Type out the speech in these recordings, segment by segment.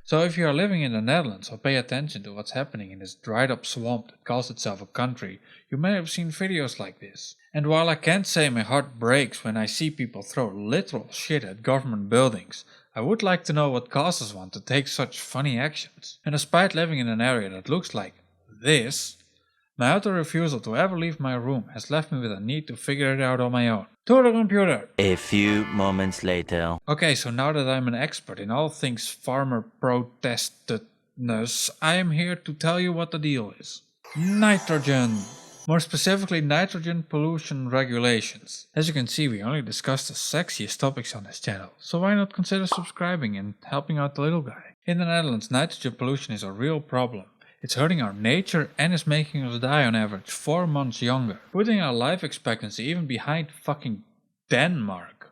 So if you are living in the Netherlands or pay attention to what's happening in this dried up swamp that calls itself a country, you may have seen videos like this. And while I can't say my heart breaks when I see people throw literal shit at government buildings, I would like to know what causes one to take such funny actions. And despite living in an area that looks like this, my utter refusal to ever leave my room has left me with a need to figure it out on my own. To the computer! A few moments later. Okay, so now that I'm an expert in all things farmer protestedness, I am here to tell you what the deal is. Nitrogen! More specifically, nitrogen pollution regulations. As you can see, we only discuss the sexiest topics on this channel, so why not consider subscribing and helping out the little guy? In the Netherlands, nitrogen pollution is a real problem. It's hurting our nature and is making us die on average 4 months younger, putting our life expectancy even behind fucking Denmark.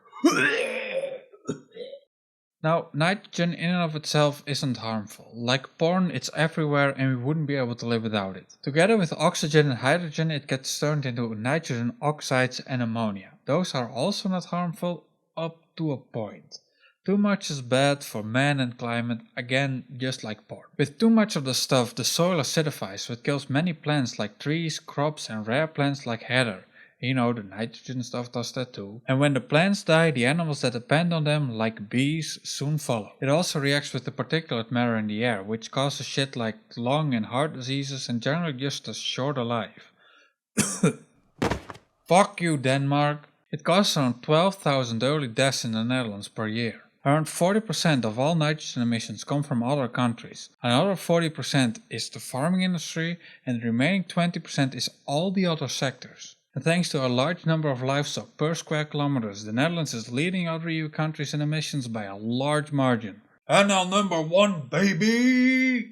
Now, nitrogen in and of itself isn't harmful. Like porn, it's everywhere and we wouldn't be able to live without it. Together with oxygen and hydrogen, it gets turned into nitrogen oxides and ammonia. Those are also not harmful up to a point. Too much is bad for man and climate, again just like porn. With too much of the stuff, the soil acidifies, so it kills many plants like trees, crops and rare plants like heather. You know, the nitrogen stuff does that too. And when the plants die, the animals that depend on them, like bees, soon follow. It also reacts with the particulate matter in the air, which causes shit like lung and heart diseases and generally just a shorter life. Fuck you, Denmark! It causes around 12,000 early deaths in the Netherlands per year. Around 40% of all nitrogen emissions come from other countries. Another 40% is the farming industry and the remaining 20% is all the other sectors. And thanks to a large number of livestock per square kilometers, the Netherlands is leading other EU countries in emissions by a large margin. NL number 1, baby!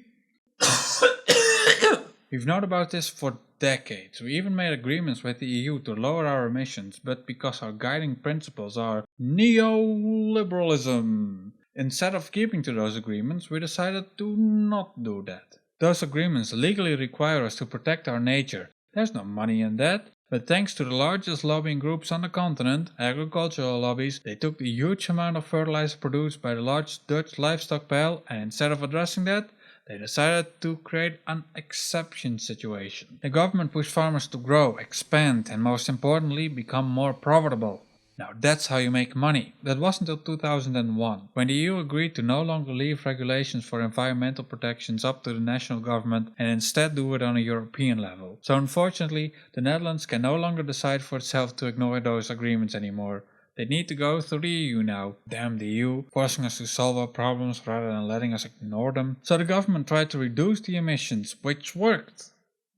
We've known about this for decades. We even made agreements with the EU to lower our emissions, but because our guiding principles are neoliberalism, instead of keeping to those agreements, we decided to not do that. Those agreements legally require us to protect our nature. There's no money in that. But thanks to the largest lobbying groups on the continent, agricultural lobbies, they took the huge amount of fertilizer produced by the large Dutch livestock pile and instead of addressing that, they decided to create an exception situation. The government pushed farmers to grow, expand and most importantly become more profitable. Now that's how you make money. That was until 2001, when the EU agreed to no longer leave regulations for environmental protections up to the national government and instead do it on a European level. So unfortunately, the Netherlands can no longer decide for itself to ignore those agreements anymore. They need to go through the EU now. Damn the EU, forcing us to solve our problems rather than letting us ignore them. So the government tried to reduce the emissions, which worked.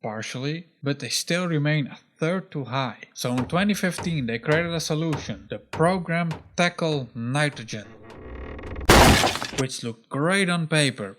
Partially, but they still remain a third too high. So in 2015 they created a solution, the program Tackle Nitrogen, which looked great on paper,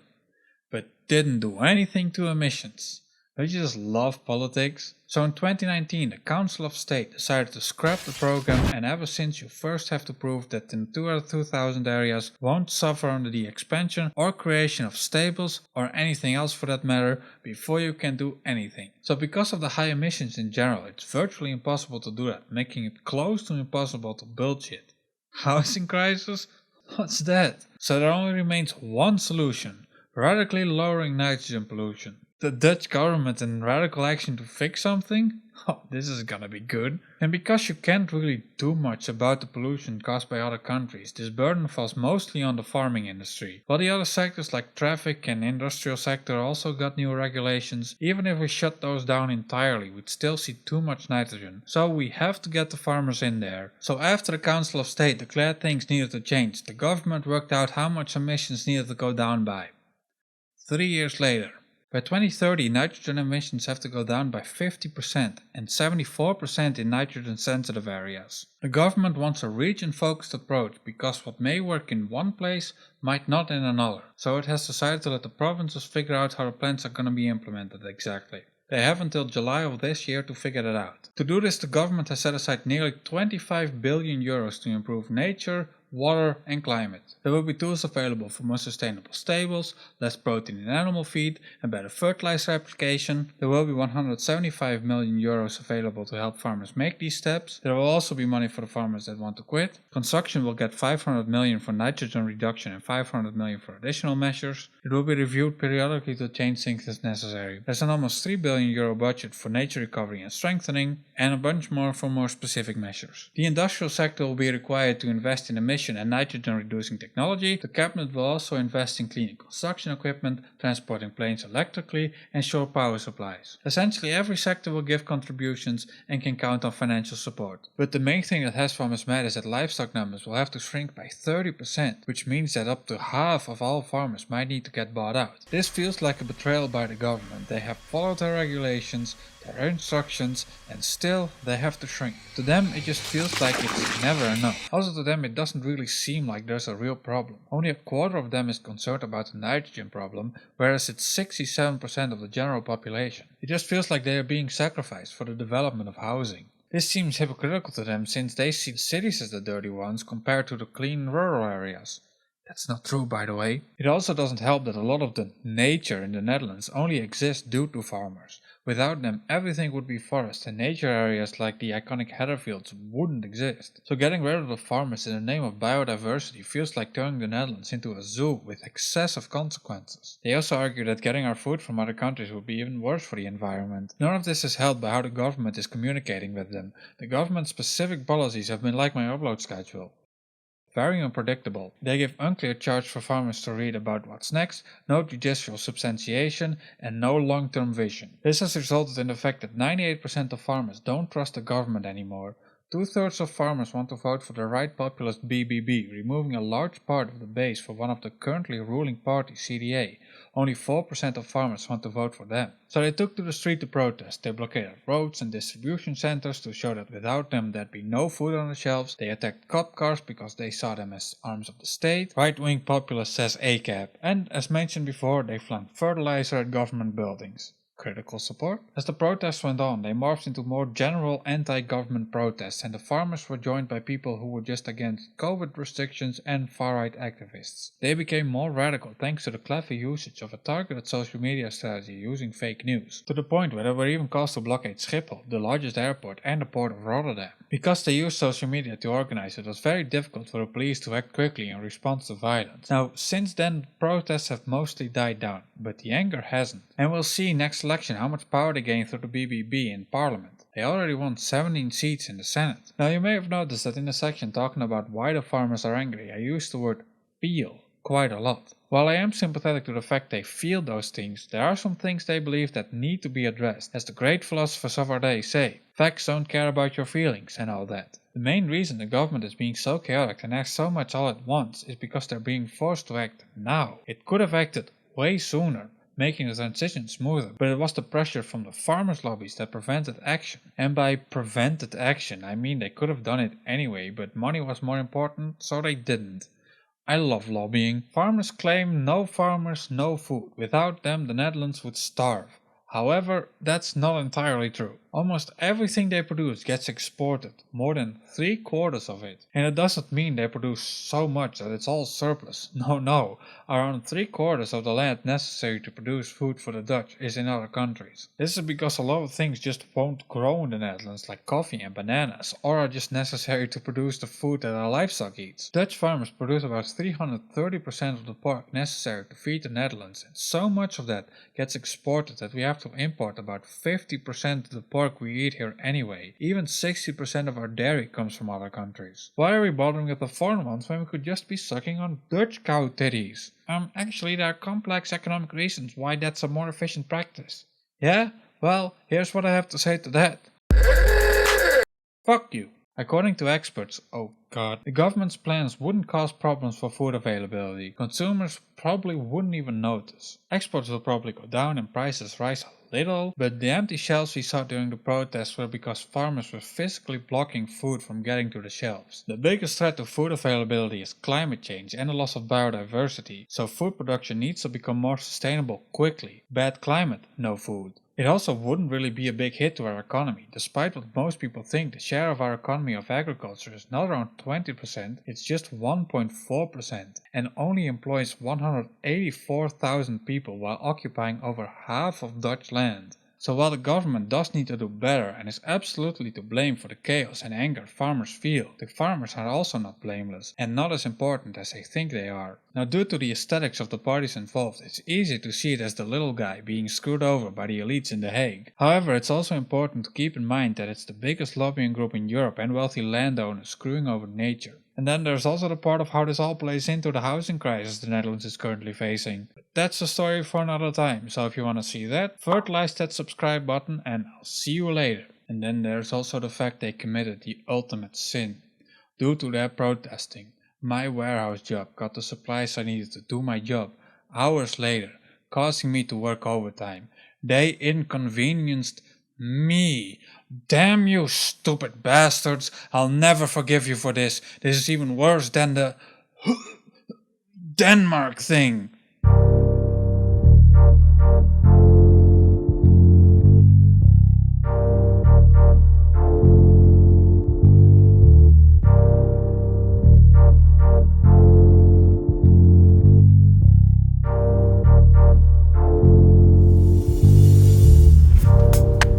but didn't do anything to emissions. Don't you just love politics? So in 2019 the Council of State decided to scrap the program, and ever since you first have to prove that the Natura 2000 areas won't suffer under the expansion or creation of stables or anything else for that matter before you can do anything. So because of the high emissions in general, it's virtually impossible to do that, making it close to impossible to build shit. Housing crisis? What's that? So there only remains one solution, radically lowering nitrogen pollution. The Dutch government in radical action to fix something? Oh, this is gonna be good. And because you can't really do much about the pollution caused by other countries, this burden falls mostly on the farming industry. While the other sectors like traffic and industrial sector also got new regulations, even if we shut those down entirely, we'd still see too much nitrogen. So we have to get the farmers in there. So after the Council of State declared things needed to change, the government worked out how much emissions needed to go down by. 3 years later. By 2030, nitrogen emissions have to go down by 50% and 74% in nitrogen-sensitive areas. The government wants a region-focused approach because what may work in one place might not in another, so it has decided to let the provinces figure out how the plans are going to be implemented exactly. They have until July of this year to figure that out. To do this, the government has set aside nearly 25 billion euros to improve nature, water and climate. There will be tools available for more sustainable stables, less protein in animal feed and better fertilizer application. There will be €175 million available to help farmers make these steps. There will also be money for the farmers that want to quit. Construction will get $500 million for nitrogen reduction and $500 million for additional measures. It will be reviewed periodically to change things as necessary. There's an almost €3 billion budget for nature recovery and strengthening, and a bunch more for more specific measures. The industrial sector will be required to invest in emission and nitrogen reducing technology. The cabinet will also invest in cleaning construction equipment, transporting planes electrically, and shore power supplies. Essentially every sector will give contributions and can count on financial support. But the main thing that has farmers mad is that livestock numbers will have to shrink by 30%, which means that up to half of all farmers might need to get bought out. This feels like a betrayal by the government. They have followed their regulations, their instructions, and still they have to shrink. To them it just feels like it's never enough. Also to them it doesn't really seem like there's a real problem. Only a quarter of them is concerned about the nitrogen problem, whereas it's 67% of the general population. It just feels like they are being sacrificed for the development of housing. This seems hypocritical to them since they see the cities as the dirty ones compared to the clean rural areas. That's not true, by the way. It also doesn't help that a lot of the nature in the Netherlands only exists due to farmers. Without them, everything would be forest and nature areas like the iconic heather fields wouldn't exist. So getting rid of the farmers in the name of biodiversity feels like turning the Netherlands into a zoo with excessive consequences. They also argue that getting our food from other countries would be even worse for the environment. None of this is helped by how the government is communicating with them. The government's specific policies have been like my upload schedule. Very unpredictable. They give unclear charts for farmers to read about what's next, no judicial substantiation, and no long-term vision. This has resulted in the fact that 98% of farmers don't trust the government anymore. 2/3 of farmers want to vote for the right populist BBB, removing a large part of the base for one of the currently ruling parties, CDA. Only 4% of farmers want to vote for them. So they took to the street to protest. They blockaded roads and distribution centers to show that without them there'd be no food on the shelves. They attacked cop cars because they saw them as arms of the state. Right-wing populist says ACAB. And as mentioned before, they flung fertilizer at government buildings. Critical support? As the protests went on, they morphed into more general anti-government protests, and the farmers were joined by people who were just against COVID restrictions and far-right activists. They became more radical thanks to the clever usage of a targeted social media strategy using fake news, to the point where they were even caused to blockade Schiphol, the largest airport, and the port of Rotterdam. Because they used social media to organize, it was very difficult for the police to act quickly in response to violence. Now, since then, protests have mostly died down, but the anger hasn't. And we'll see next election how much power they gain through the BBB in Parliament. They already won 17 seats in the Senate. Now you may have noticed that in the section talking about why the farmers are angry, I used the word feel quite a lot. While I am sympathetic to the fact they feel those things, there are some things they believe that need to be addressed. As the great philosophers of our day say, facts don't care about your feelings and all that. The main reason the government is being so chaotic and acts so much all at once is because they're being forced to act now. It could have acted way sooner, making the transition smoother, but it was the pressure from the farmers' lobbies that prevented action. And by prevented action, I mean they could have done it anyway, but money was more important, so they didn't. I love lobbying. Farmers claim no farmers, no food. Without them, the Netherlands would starve. However, that's not entirely true. Almost everything they produce gets exported, more than 3/4 of it. And it doesn't mean they produce so much that it's all surplus. No, around 3/4 of the land necessary to produce food for the Dutch is in other countries. This is because a lot of things just won't grow in the Netherlands, like coffee and bananas, or are just necessary to produce the food that our livestock eats. Dutch farmers produce about 330% of the pork necessary to feed the Netherlands, and so much of that gets exported that we have to import about 50% of the pork we eat here anyway. Even 60% of our dairy comes from other countries. Why are we bothering with the foreign ones when we could just be sucking on Dutch cow titties? Actually there are complex economic reasons why that's a more efficient practice. Yeah? Well, here's what I have to say to that. Fuck you. According to experts, oh god, the government's plans wouldn't cause problems for food availability. Consumers probably wouldn't even notice. Exports will probably go down and prices rise a little, but the empty shelves we saw during the protests were because farmers were physically blocking food from getting to the shelves. The biggest threat to food availability is climate change and the loss of biodiversity, so food production needs to become more sustainable quickly. Bad climate, no food. It also wouldn't really be a big hit to our economy. Despite what most people think, the share of our economy of agriculture is not around 20%, it's just 1.4% and only employs 184,000 people while occupying over half of Dutch land. So while the government does need to do better and is absolutely to blame for the chaos and anger farmers feel, the farmers are also not blameless and not as important as they think they are. Now, due to the aesthetics of the parties involved, it's easy to see it as the little guy being screwed over by the elites in The Hague. However, it's also important to keep in mind that it's the biggest lobbying group in Europe and wealthy landowners screwing over nature. And then there's also the part of how this all plays into the housing crisis the Netherlands is currently facing. But that's a story for another time, so if you want to see that, fertilize that subscribe button and I'll see you later. And then there's also the fact they committed the ultimate sin. Due to their protesting, my warehouse job got the supplies I needed to do my job hours later, causing me to work overtime. They inconvenienced me. Damn you, stupid bastards. I'll never forgive you for this. This is even worse than the Denmark thing.